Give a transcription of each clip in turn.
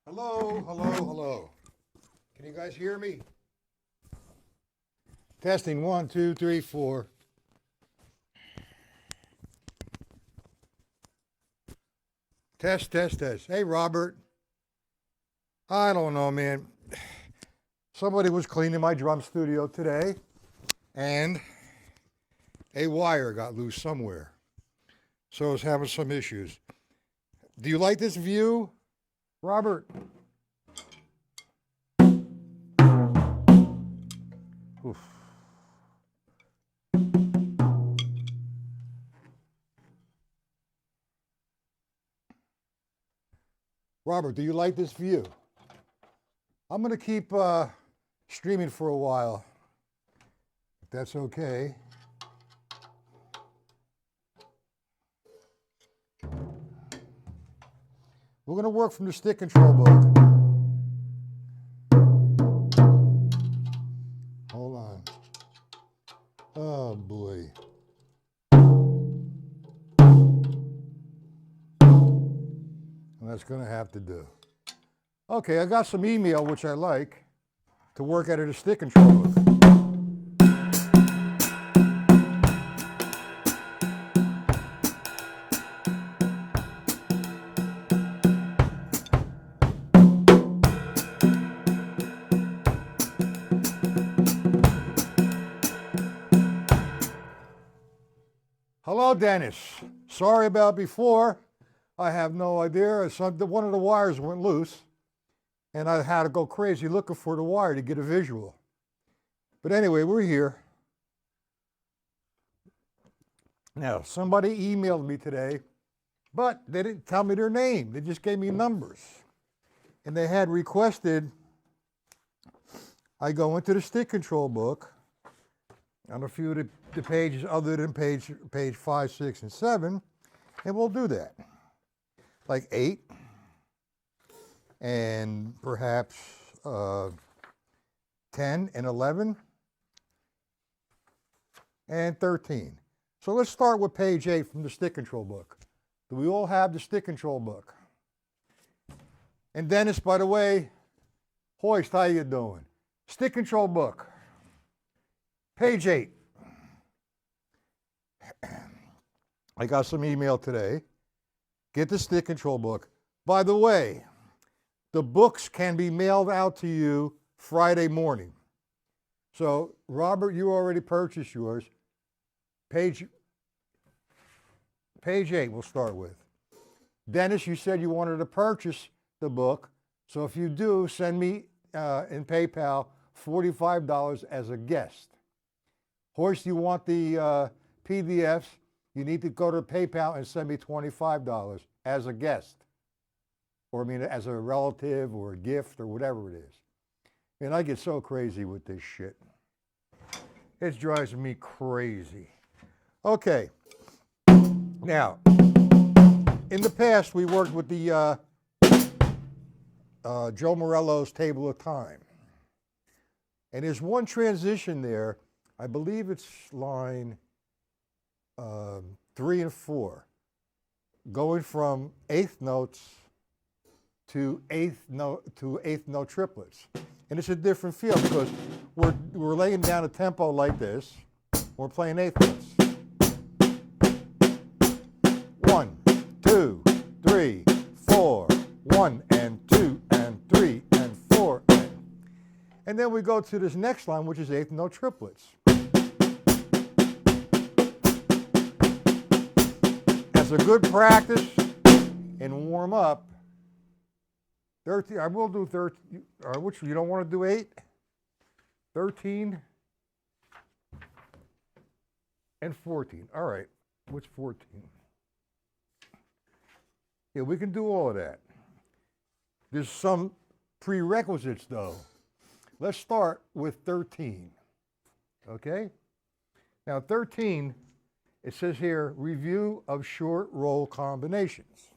Hello, hello, hello. Can you guys hear me? Testing 1, 2, 3, 4. Test, test, test. Hey, Robert. I don't know, man. Somebody was cleaning my drum studio today, and a wire got loose somewhere. So I was having some issues. Do you like this view, Robert? Oof. Robert, do you like this view? I'm going to keep streaming for a while, if that's okay. We're going to work from the stick control book. Hold on. Oh, boy. That's going to have to do. Okay, I got some email, which I like, to work out of the stick control book. Hello, Dennis. Sorry about before. I have no idea. One of the wires went loose, and I had to go crazy looking for the wire to get a visual. But anyway, we're here. Now, somebody emailed me today, but they didn't tell me their name. They just gave me numbers. And they had requested I go into the stick control book on a few of the pages other than page 5, 6, and 7, and we'll do that. Like 8, and perhaps 10 and 11, and 13. So let's start with page 8 from the stick control book. Do we all have the stick control book? And Dennis, by the way, Hoist, how you doing? Stick control book. Page 8. I got some email today. Get the stick control book. By the way, the books can be mailed out to you Friday morning. So, Robert, you already purchased yours. Page 8 we'll start with. Dennis, you said you wanted to purchase the book. So if you do, send me in PayPal $45 as a guest. Hoist, you want the PDFs, you need to go to PayPal and send me $25 as a guest. Or I mean, as a relative or a gift or whatever it is. And I get so crazy with this shit. It drives me crazy. Okay. Now, in the past, we worked with the Joe Morello's Table of Time. And there's one transition there. I believe it's line 3 and 4, going from eighth notes to eighth note triplets, and it's a different feel because we're laying down a tempo like this. We're playing eighth notes. 1, 2, 3, 4. 1 and 2 and 3 and 4 and then we go to this next line, which is eighth note triplets. As a good practice and warm up, 13, I will do 13, which you don't want to do 8, 13, and 14. All right, what's 14? Yeah, we can do all of that. There's some prerequisites, though. Let's start with 13, okay? Now, 13, it says here, review of short roll combinations.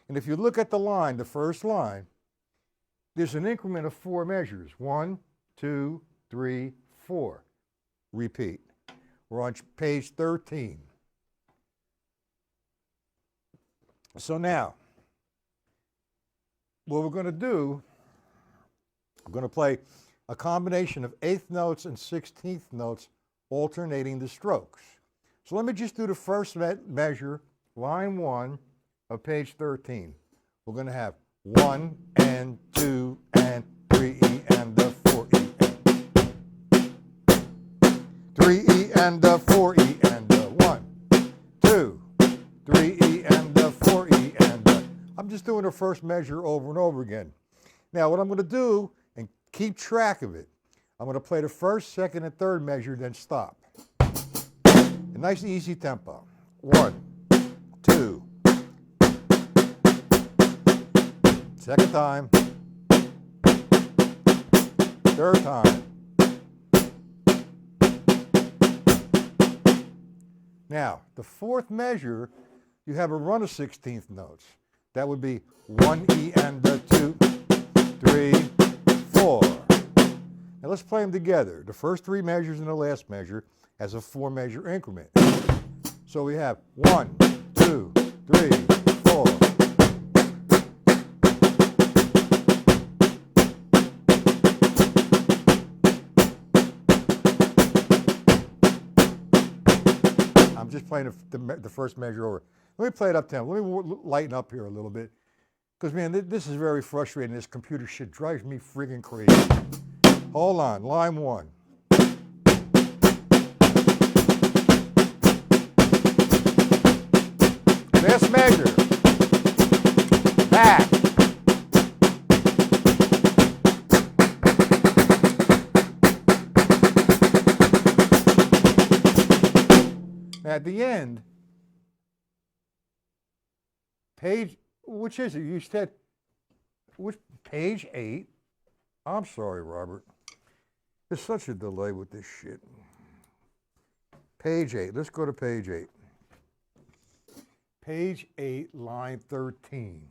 And if you look at the line, the first line, there's an increment of 4 measures. 1, 2, 3, 4. Repeat. We're on page 13. So now, what we're going to do, we're going to play a combination of 8th notes and 16th notes, alternating the strokes. So let me just do the first measure, line 1 of page 13. We're going to have 1 and 2 and 3E and the 4E and 3E and the 4E and the 1, 2, 3E and the 4E and the. I'm just doing the first measure over and over again. Now what I'm going to do, and keep track of it, I'm going to play the first, second, and third measure, then stop. A nice easy tempo. 1, 2. Second time. Third time. Now, the fourth measure, you have a run of 16th notes. That would be 1E and the 2, 3, 4. Now let's play them together. The first 3 measures and the last measure as a 4-measure increment. So we have 1, 2, 3, 4. I'm just playing the first measure over. Let me play it up tempo. Let me lighten up here a little bit. Because, man, this is very frustrating. This computer shit drives me friggin' crazy. Hold on. Line 1. Last measure. Back. At the end, page, which is it? You said, which, page 8? I'm sorry, Robert. There's such a delay with this shit. Page 8. Let's go to page 8. Page 8, line 13.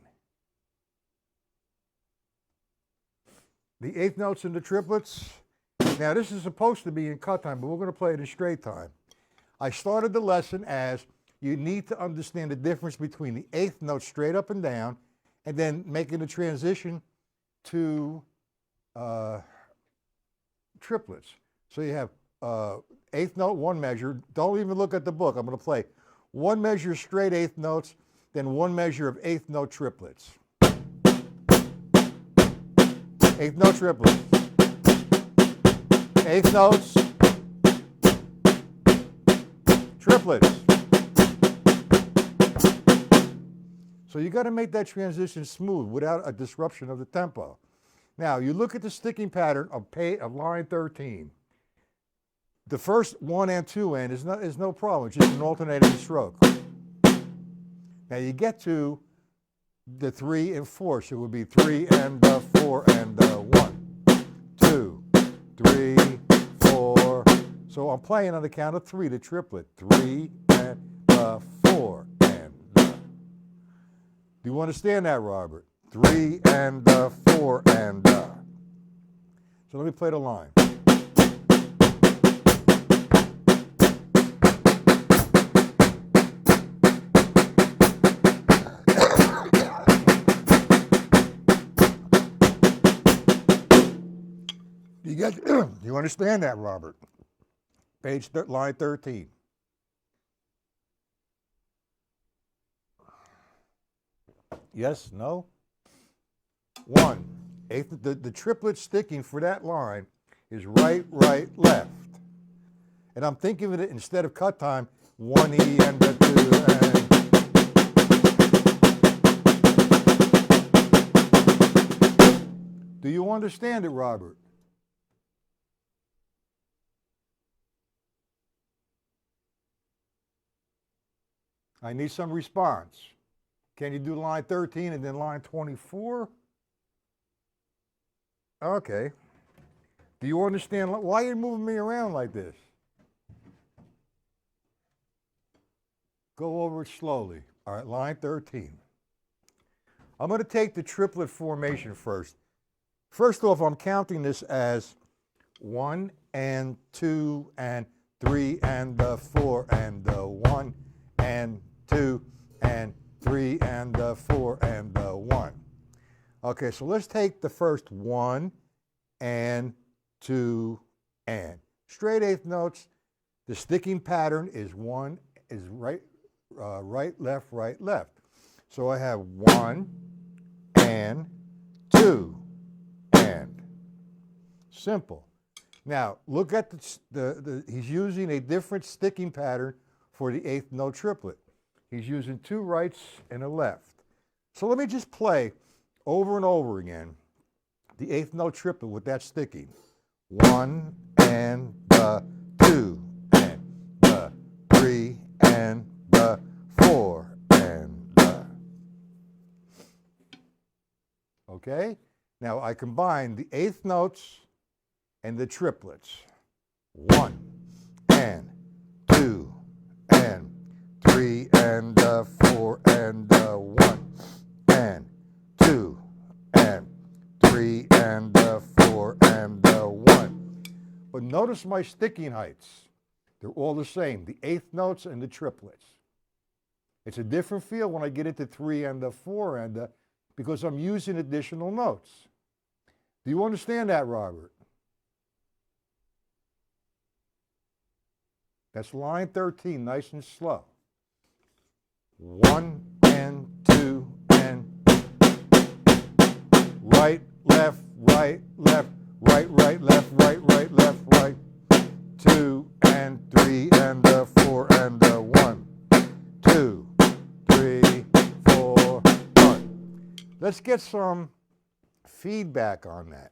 The 8th notes in the triplets. Now, this is supposed to be in cut time, but we're going to play it in straight time. I started the lesson as you need to understand the difference between the 8th note straight up and down, and then making the transition to triplets. So you have 8th note, 1 measure. Don't even look at the book. I'm going to play 1 measure straight 8th notes, then 1 measure of 8th note triplets. 8th note triplets. 8th notes, triplets. So you got to make that transition smooth without a disruption of the tempo. Now, you look at the sticking pattern of line 13. The first 1 and 2 end is no problem. It's just an alternating stroke. Now you get to the 3 and 4, so it would be 3 and 4 and 1, 2, 3, 4. So I'm playing on the count of 3, the triplet. 3 and 4 and. Do you understand that, Robert? 3 and 4 and. So let me play the line. You understand that, Robert? Line 13. Yes, no? 1. The triplet sticking for that line is right, right, left. And I'm thinking of it instead of cut time, 1E and the 2 and. Do you understand it, Robert? I need some response. Can you do line 13 and then line 24? Okay. Do you understand why are you moving me around like this? Go over it slowly. All right, line 13. I'm going to take the triplet formation first. First off, I'm counting this as 1 and 2 and 3 and 4 and 1 and 2 and 3 and 4 and 1. Okay, so let's take the first 1 and 2 and. Straight eighth notes. The sticking pattern is right, left, right, left. So I have 1 and 2 and. Simple. Now look at he's using a different sticking pattern for the eighth note triplet. He's using 2 rights and a left. So let me just play over and over again the eighth note triplet with that sticking. 1 and 2 and 3 and 4 and okay? Now I combine the eighth notes and the triplets. 1 and 2 and 3 and 4 and 1 and 2 and 3 and 4 and 1. But notice my sticking heights. They're all the same, the eighth notes and the triplets. It's a different feel when I get into 3 and 4 and because I'm using additional notes. Do you understand that, Robert? That's line 13, nice and slow. 1 and 2 and right, left, right, left, right, right, left, right, right, left, right. 2 and 3 and 4 and 1. 2, 3, 4, 1. Let's get some feedback on that.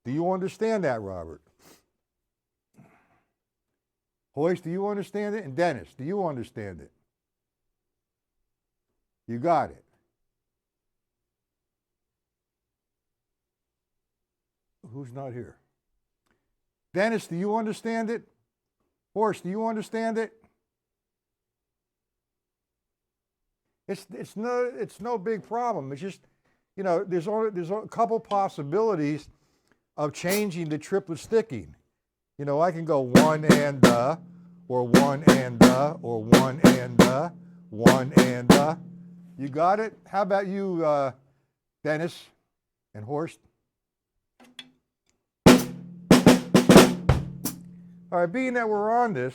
Do you understand that, Robert? Hoist, do you understand it? And Dennis, do you understand it? You got it. Who's not here? Dennis, do you understand it? Horst, do you understand it? It's no big problem. It's just, you know, there's a couple possibilities of changing the triplet sticking. You know, I can go 1 and or 1 and or 1 and 1 and. You got it? How about you, Dennis and Horst? All right, being that we're on this,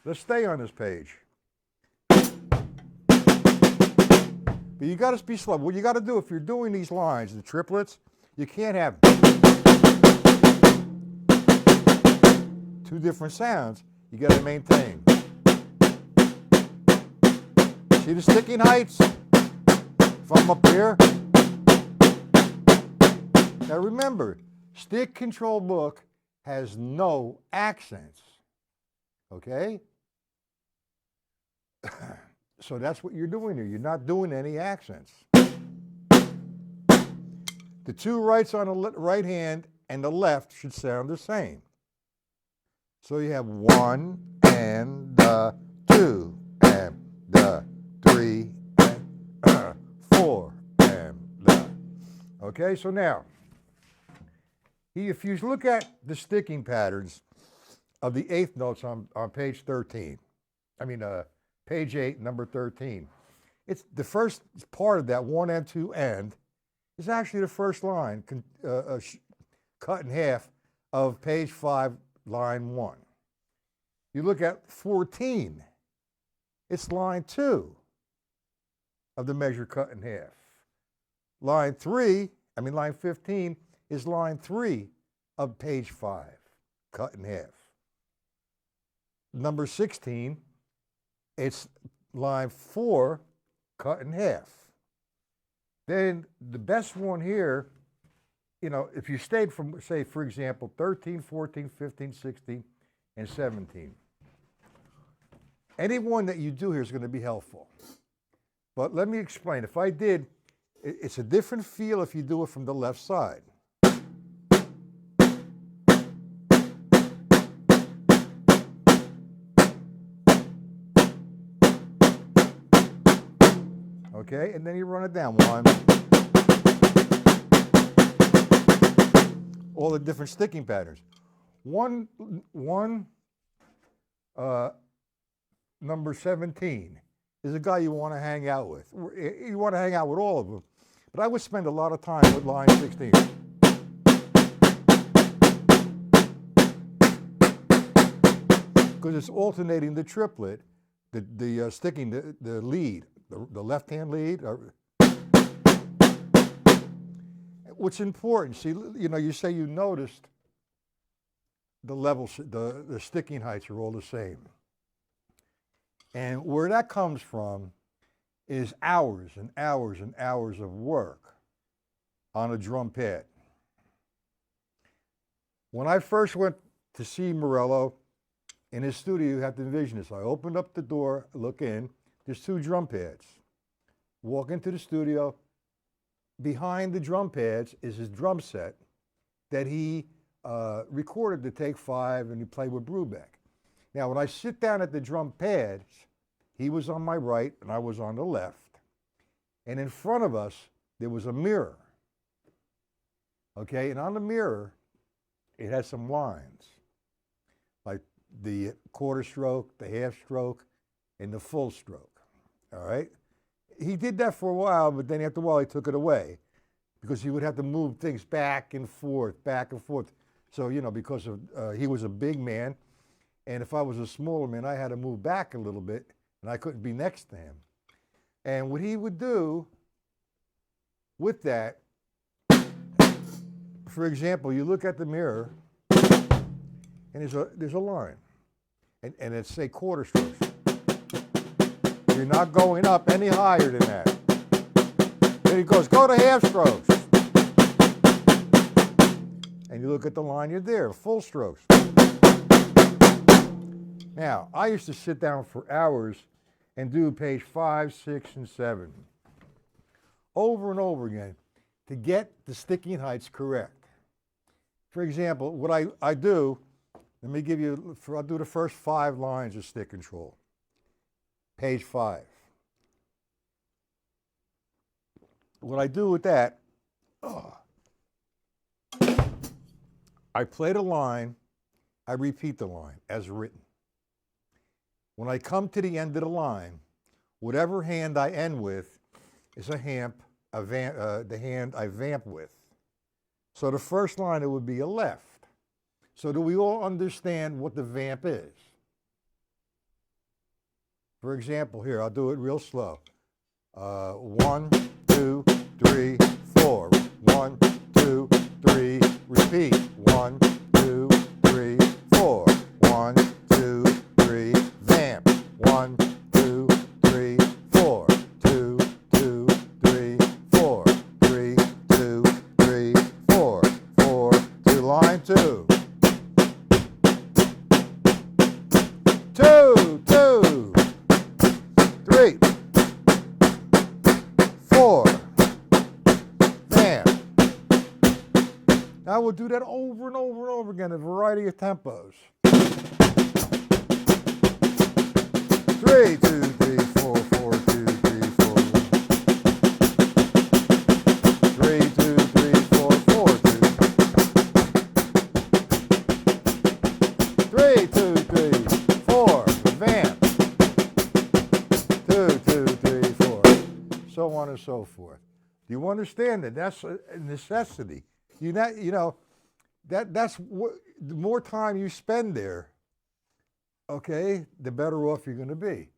let's stay on this page. But you got to be slow. What you got to do if you're doing these lines, the triplets, you can't have 2 different sounds. You got to maintain. See the sticking heights? If I'm up here. Now remember, stick control book has no accents. Okay? So that's what you're doing here. You're not doing any accents. The 2 rights on the right hand and the left should sound the same. So you have 1 and 2 and 3 and 4 and okay. So now, if you look at the sticking patterns of the eighth notes on page 13, page 8, number 13. It's the first part of that 1 and 2 and is actually the first line cut in half of page 5, line 1. You look at 14, it's line 2 of the measure cut in half. Line 15 is line 3 of page 5, cut in half. Number 16, it's line 4, cut in half. Then the best one here, if you stayed from, say, for example, 13, 14, 15, 16, and 17. Anyone that you do here is going to be helpful. But let me explain. If I did, it's a different feel if you do it from the left side. Okay, and then you run it down. 1. All the different sticking patterns. Number 17 is a guy you want to hang out with. You want to hang out with all of them. But I would spend a lot of time with line 16. Because it's alternating the triplet, sticking the lead, the left-hand lead. What's important, see, you say you noticed the levels, the sticking heights are all the same. And where that comes from is hours and hours and hours of work on a drum pad. When I first went to see Morello in his studio, you have to envision this. I opened up the door, look in, there's 2 drum pads. Walk into the studio. Behind the drum pads is his drum set that he recorded to Take 5 and he played with Brubeck. Now, when I sit down at the drum pads, he was on my right and I was on the left. And in front of us, there was a mirror. Okay, and on the mirror, it had some lines, like the quarter stroke, the half stroke, and the full stroke. All right? He did that for a while, but then after a while, he took it away because he would have to move things back and forth, back and forth. So, because of he was a big man, and if I was a smaller man, I had to move back a little bit, and I couldn't be next to him. And what he would do with that, for example, you look at the mirror, and there's a line, and it's, say, quarter strokes. You're not going up any higher than that. Then he goes, go to half strokes. And you look at the line, you're there, full strokes. Now, I used to sit down for hours and do page 5, 6, and 7 over and over again to get the sticking heights correct. For example, what I do, let me give you, I'll do the first 5 lines of stick control. Page 5. What I do with that, I play the line, I repeat the line as written. When I come to the end of the line, whatever hand I end with is the hand I vamp with. So the first line, it would be a left. So do we all understand what the vamp is? For example, here, I'll do it real slow. 1, 2, 3, 4. 1, 2, 3, repeat. 1, 2, 3, 4. 1, 2, 3, vamp. 1, 2, 3, 4. 2, 2, 3, 4. 3, 2, 3, 4. 4 to line 2. 2, 2. 3, 4, bam. Now we'll do that over and over and over again, a variety of tempos. 3, 2, 3, 4, 4, 2, 3, 4. 3, 2, 3, 4, 4, 2. 3, 2, 3, 4, vamp. 2, 2, 3, 4, so on and so forth. Do you understand that? That's a necessity. That's what, the more time you spend there, okay, the better off you're going to be.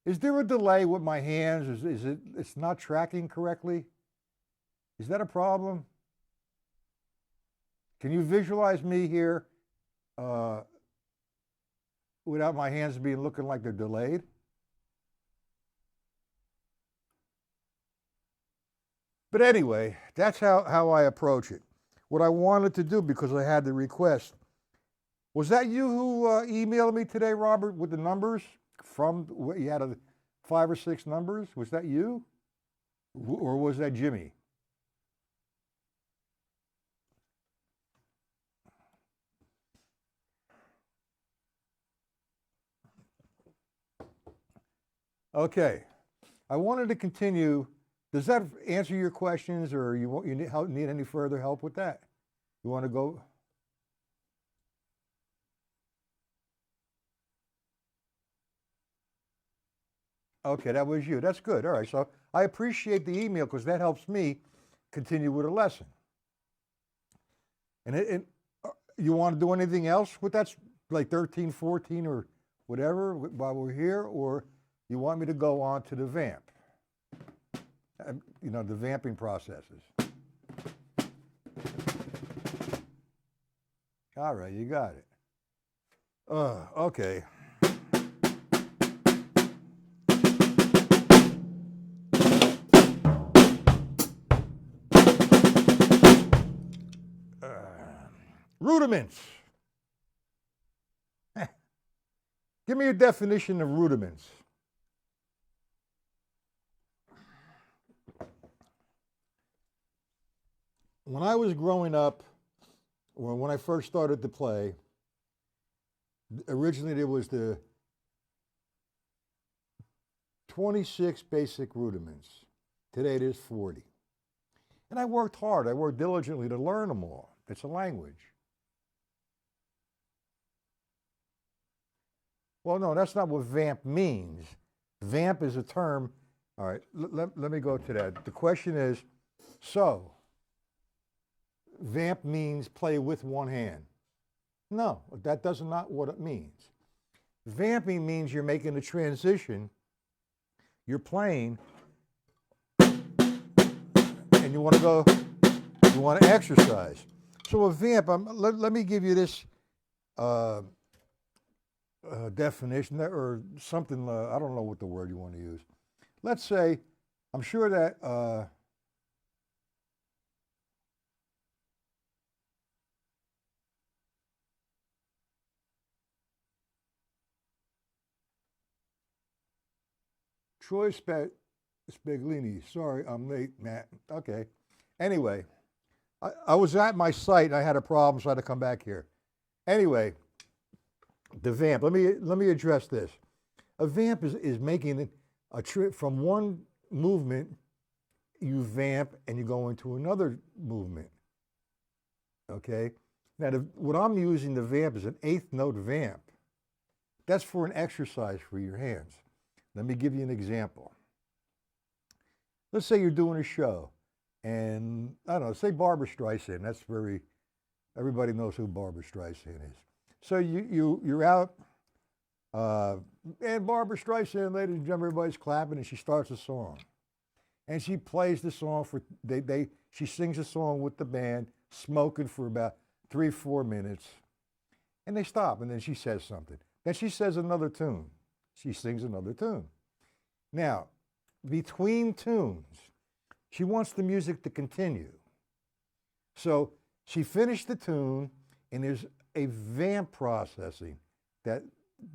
Is there a delay with my hands? It's not tracking correctly? Is that a problem? Can you visualize me here without my hands looking like they're delayed? But anyway, that's how I approach it. What I wanted to do, because I had the request, was that you who emailed me today, Robert, with the numbers from what you had 5 or 6 numbers? Was that you? Or was that Jimmy? Okay. I wanted to continue. Does that answer your questions, or you need any further help with that? You want to go? Okay, that was you. That's good. All right. So I appreciate the email because that helps me continue with a lesson. And you want to do anything else with that, like 13, 14, or whatever while we're here, or you want me to go on to the vamp? You know, the vamping processes. All right, you got it. Okay. Rudiments. Give me a definition of rudiments. When I was growing up, or when I first started to play, originally there was the 26 basic rudiments. Today it is 40. And I worked hard. I worked diligently to learn them all. It's a language. Well, no, that's not what vamp means. Vamp is a term. All right, let me go to that. The question is, so, vamp means play with one hand. No, that does not what it means. Vamping means you're making a transition, you're playing, and you want to go, you want to exercise. So a vamp, let me give you this definition, or something, I don't know what the word you want to use. Let's say, I'm sure that Troy Spaglini. Sorry, I'm late, Matt. Okay. Anyway, I was at my site and I had a problem, so I had to come back here. Anyway, the vamp. Let me address this. A vamp is making a trip from one movement. You vamp and you go into another movement. Okay. Now, what I'm using the vamp is an 8th note vamp. That's for an exercise for your hands. Let me give you an example. Let's say you're doing a show, and I don't know, say Barbra Streisand. That's everybody knows who Barbra Streisand is. So you're out, and Barbra Streisand, ladies and gentlemen, everybody's clapping, and she starts a song, and she plays the song she sings a song with the band, smoking for about 3-4 minutes, and they stop, and then she says something. Then she says another tune. She sings another tune. Now, between tunes, she wants the music to continue. So she finished the tune, and there's a vamp processing that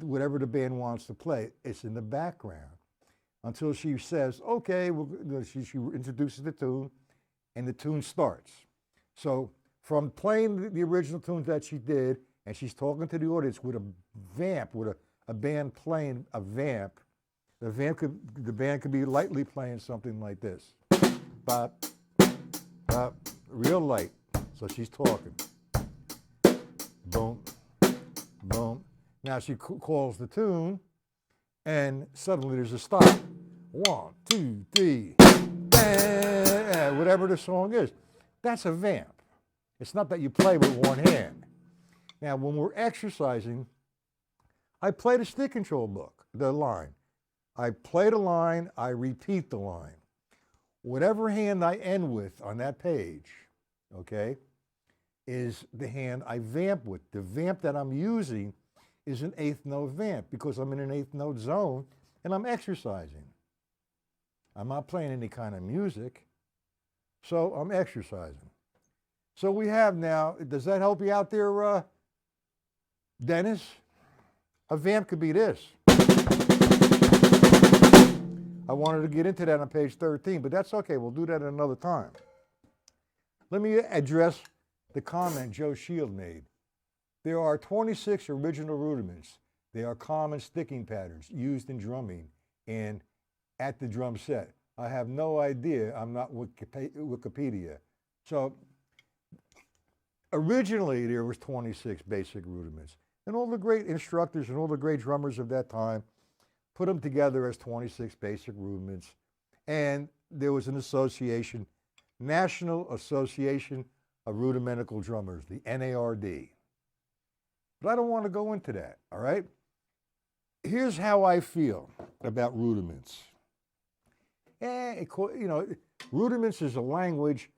whatever the band wants to play, it's in the background until she says, okay, she introduces the tune, and the tune starts. So from playing the original tunes that she did, and she's talking to the audience with a vamp, with a band playing a vamp, the band could be lightly playing something like this. Bop, bop, real light. So she's talking. Boom, boom. Now she calls the tune, and suddenly there's a stop. 1, 2, 3, whatever the song is. That's a vamp. It's not that you play with one hand. Now, when we're exercising, I play the stick control book, the line. I play the line, I repeat the line. Whatever hand I end with on that page, okay, is the hand I vamp with. The vamp that I'm using is an 8th note vamp because I'm in an 8th note zone and I'm exercising. I'm not playing any kind of music, so I'm exercising. So we have now, does that help you out there, Dennis? A vamp could be this. I wanted to get into that on page 13, but that's okay. We'll do that another time. Let me address the comment Joe Shield made. There are 26 original rudiments. They are common sticking patterns used in drumming and at the drum set. I have no idea. I'm not Wikipedia. So originally there was 26 basic rudiments. And all the great instructors and all the great drummers of that time put them together as 26 basic rudiments. And there was an association, National Association of Rudimental Drummers, the NARD. But I don't want to go into that, all right? Here's how I feel about rudiments. Rudiments is a language.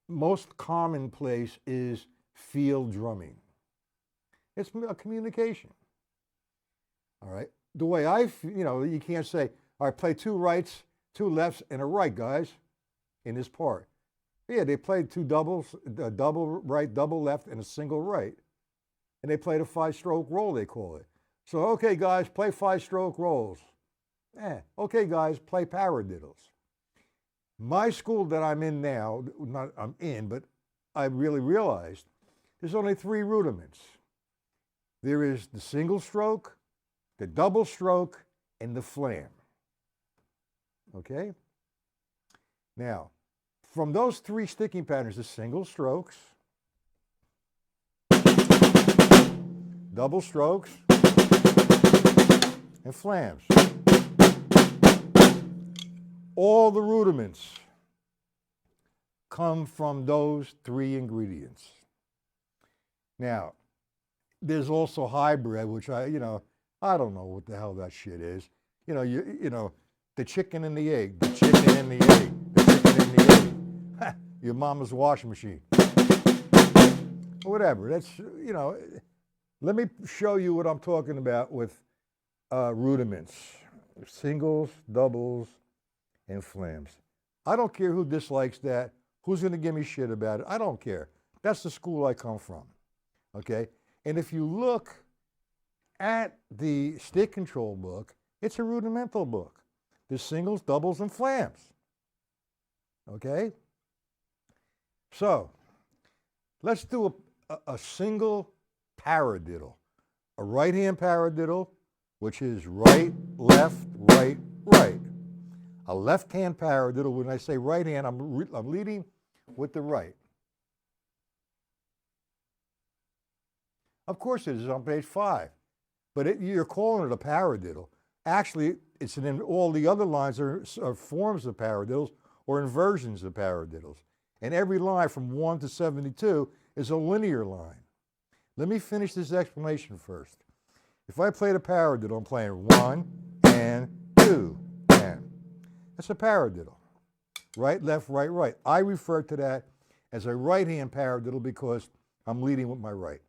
Most commonplace is field drumming. It's a communication, all right? The way I feel, you can't say, all right, play two rights, two lefts, and a right, guys, in this part. Yeah, they played two doubles, a double right, double left, and a single right. And they played a 5-stroke roll, they call it. So, okay, guys, play 5-stroke rolls. Okay, guys, play paradiddles. My school that I'm in now, but I really realized there's only 3 rudiments. There is the single stroke, the double stroke, and the flam. Okay? Now, from those 3 sticking patterns, the single strokes, double strokes, and flams. All the rudiments come from those 3 ingredients. Now, there's also hybrid, which I don't know what the hell that shit is. The chicken and the egg, the chicken and the egg, the chicken and the egg. Your mama's washing machine. Whatever, that's, let me show you what I'm talking about with rudiments. Singles, doubles, and flams. I don't care who dislikes that, who's going to give me shit about it. I don't care. That's the school I come from, okay? And if you look at the stick control book, it's a rudimental book. There's singles, doubles, and flams, okay? So let's do a single paradiddle. A right-hand paradiddle, which is right, left, right, right. A left-hand paradiddle, when I say right hand, I'm leading with the right. Of course it is on page 5, but you're calling it a paradiddle. Actually, it's in all the other lines are forms of paradiddles or inversions of paradiddles. And every line from 1 to 72 is a linear line. Let me finish this explanation first. If I played a paradiddle, I'm playing 1 and 2 and. That's a paradiddle. Right, left, right, right. I refer to that as a right-hand paradiddle because I'm leading with my right.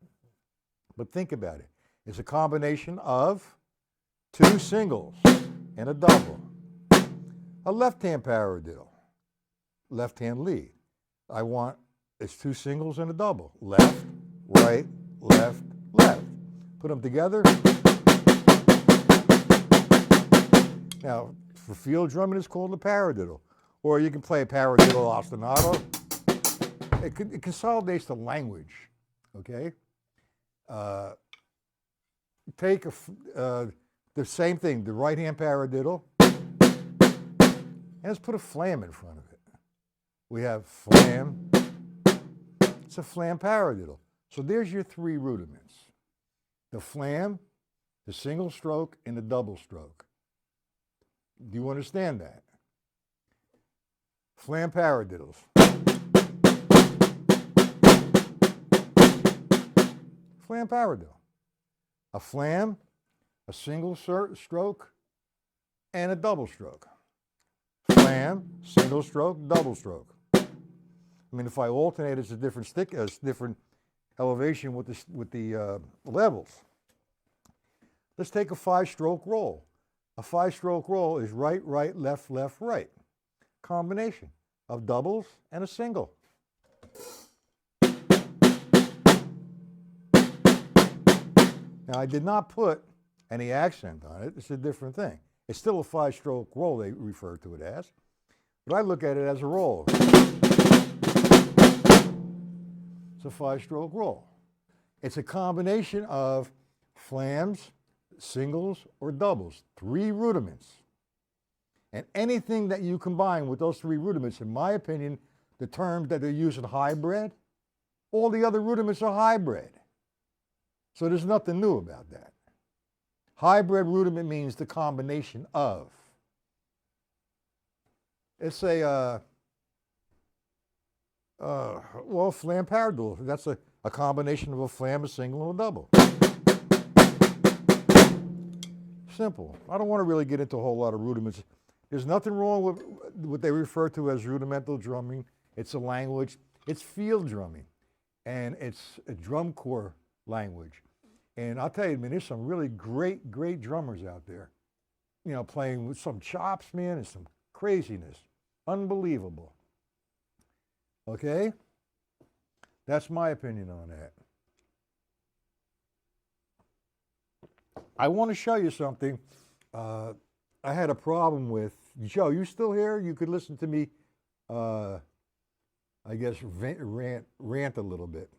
But think about it. It's a combination of 2 singles and a double. A left-hand paradiddle. Left-hand lead. It's 2 singles and a double. Left, right, left, left. Put them together. Now, for field drumming, it's called a paradiddle. Or you can play a paradiddle ostinato. It consolidates the language, okay? Take the same thing, the right-hand paradiddle, and let's put a flam in front of it. We have flam. It's a flam paradiddle. So there's your 3 rudiments. The flam, the single stroke, and the double stroke. Do you understand that? Flam paradiddles. Flam paradiddle. A flam, a single stroke, and a double stroke. Flam, single stroke, double stroke. I mean, if I alternate, it's a different stick, a different elevation with the levels. Let's take a 5-stroke roll. A 5-stroke roll is right, right, left, left, right. Combination of doubles and a single. Now, I did not put any accent on it. It's a different thing. It's still a 5-stroke roll, they refer to it as, but I look at it as a roll. It's a 5-stroke roll. It's a combination of flams, singles, or doubles, 3 rudiments. And anything that you combine with those 3 rudiments, in my opinion, the term that they're using, hybrid, all the other rudiments are hybrid. So there's nothing new about that. Hybrid rudiment means the combination of. It's a, flam paradiddle. That's a combination of a flam, a single, and a double. Simple. I don't want to really get into a whole lot of rudiments. There's nothing wrong with what they refer to as rudimental drumming. It's a language. It's field drumming. And it's a drum corps language. And I'll tell you, man, there's some really great drummers out there, you know, playing with some chops, man, and some craziness. Unbelievable. Okay? That's my opinion on that. I want to show you something. I had a problem with, Joe, you still here? You could listen to me, I guess, rant a little bit.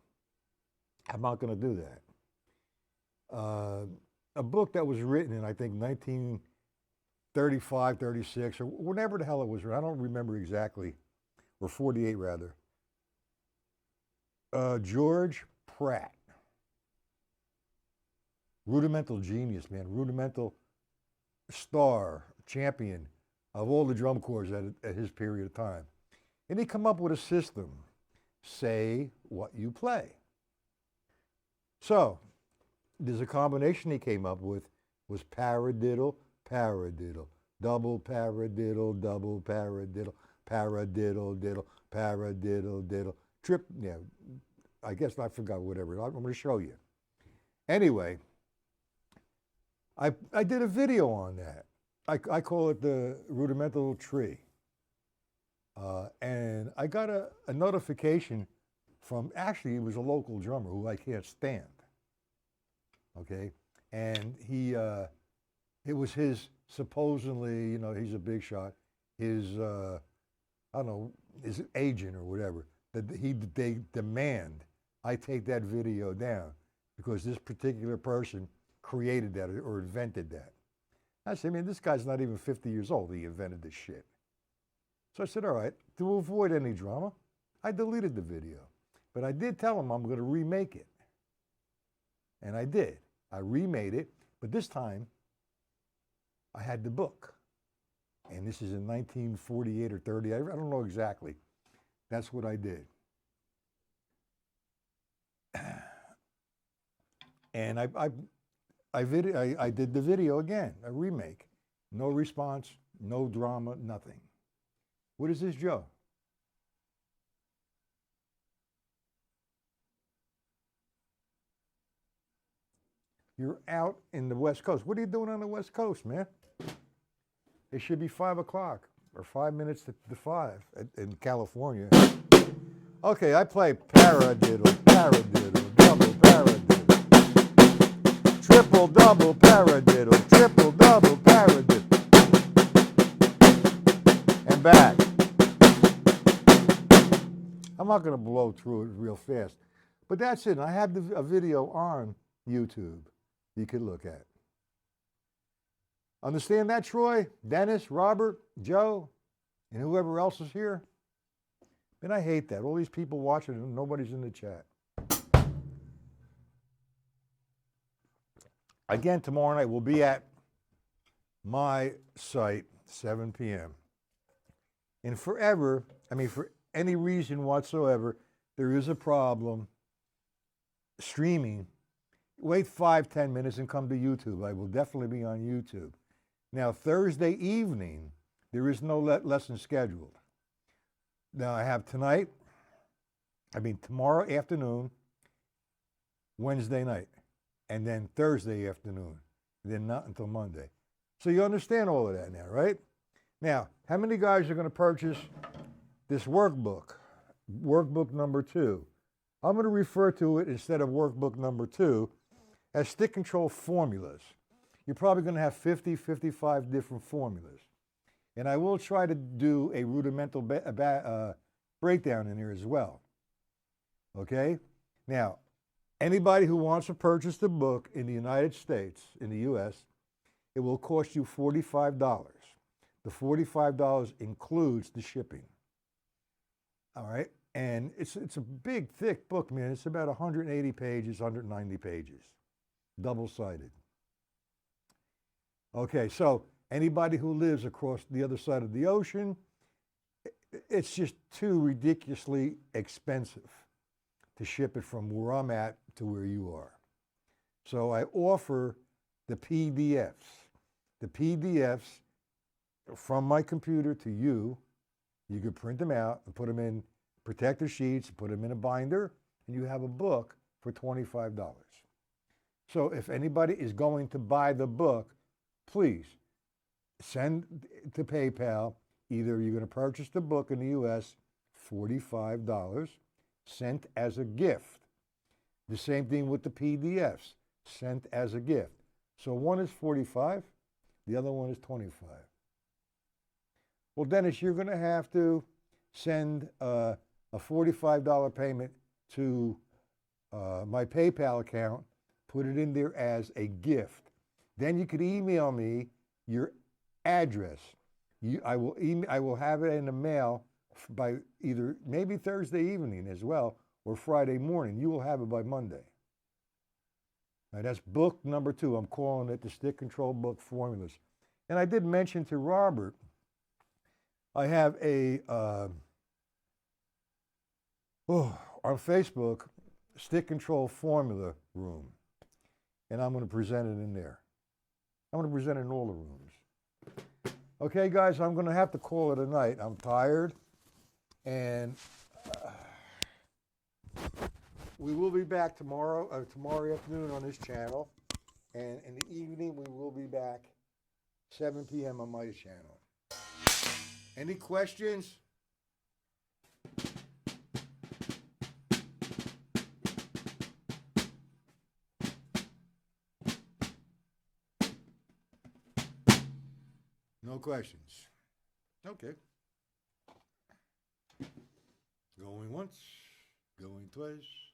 I'm not going to do that. A book that was written in, I think, 1935, 36, or whenever the hell it was written. I don't remember exactly, or 48 rather. George Pratt. Rudimental genius, man. Rudimental star, champion of all the drum corps at his period of time. And he come up with a system. Say what you play. So, there's a combination he came up with, was paradiddle, paradiddle, double paradiddle, double paradiddle, paradiddle, diddle, paradiddle, diddle, I guess I forgot whatever. I'm going to show you. Anyway, I did a video on that. I call it the rudimental tree. And I got a notification from, actually, it was a local drummer who I can't stand. Okay, and it was his, supposedly, you know, he's a big shot, his, I don't know, his agent or whatever, that they demand I take that video down because this particular person created that or invented that. I said, man, this guy's not even 50 years old. He invented this shit. So I said, all right, to avoid any drama, I deleted the video. But I did tell him I'm going to remake it. And I did. I remade it, but this time I had the book. And this is in 1948 or 30. I don't know exactly. That's what I did. And I did the video again, a remake. No response, no drama, nothing. What is this, Joe? You're out in the West Coast. What are you doing on the West Coast, man? It should be 5 o'clock or 5 minutes to 5 in California. Okay, I play paradiddle, paradiddle, double paradiddle, triple double paradiddle, triple double paradiddle, and back. I'm not going to blow through it real fast, but that's it. I have a video on YouTube you could look at. Understand that, Troy, Dennis, Robert, Joe, and whoever else is here? And I hate that. All these people watching and nobody's in the chat. Again, tomorrow night we'll be at my site, 7 p.m. And forever, for any reason whatsoever, there is a problem streaming. Wait 5-10 minutes and come to YouTube. I will definitely be on YouTube. Now, Thursday evening, there is no lesson scheduled. Now, I have tomorrow afternoon, Wednesday night, and then Thursday afternoon, and then not until Monday. So you understand all of that now, right? Now, how many guys are going to purchase this workbook, workbook number 2? I'm going to refer to it, instead of workbook number 2, as stick control formulas. you're probably going to have 50, 55 different formulas. And I will try to do a rudimental breakdown in here as well. Okay? Now, anybody who wants to purchase the book in the United States, in the U.S., it will cost you $45. The $45 includes the shipping. All right? And it's a big, thick book, man. It's about 180 pages, 190 pages, double-sided. Okay, so anybody who lives across the other side of the ocean, it's just too ridiculously expensive to ship it from where I'm at to where you are. So I offer the PDFs. The PDFs from my computer to you, you can print them out and put them in protector sheets, put them in a binder, and you have a book for $25. So if anybody is going to buy the book, please send to PayPal. Either you're going to purchase the book in the U.S., $45, sent as a gift. The same thing with the PDFs, sent as a gift. So one is $45, the other one is $25. Well, Dennis, you're going to have to send a $45 payment to my PayPal account, put it in there as a gift. Then you could email me your address. I will have it in the mail by either maybe Thursday evening as well or Friday morning. You will have it by Monday. Now, that's book number 2. I'm calling it the Stick Control Book Formulas. And I did mention to Robert, I have on Facebook, Stick Control Formula Room. And I'm going to present it in there. I'm going to present it in all the rooms. Okay, guys, I'm going to have to call it a night. I'm tired. And we will be back tomorrow afternoon on this channel. And in the evening, we will be back 7 p.m. on my channel. Any questions? No questions. Okay. Going once, going twice.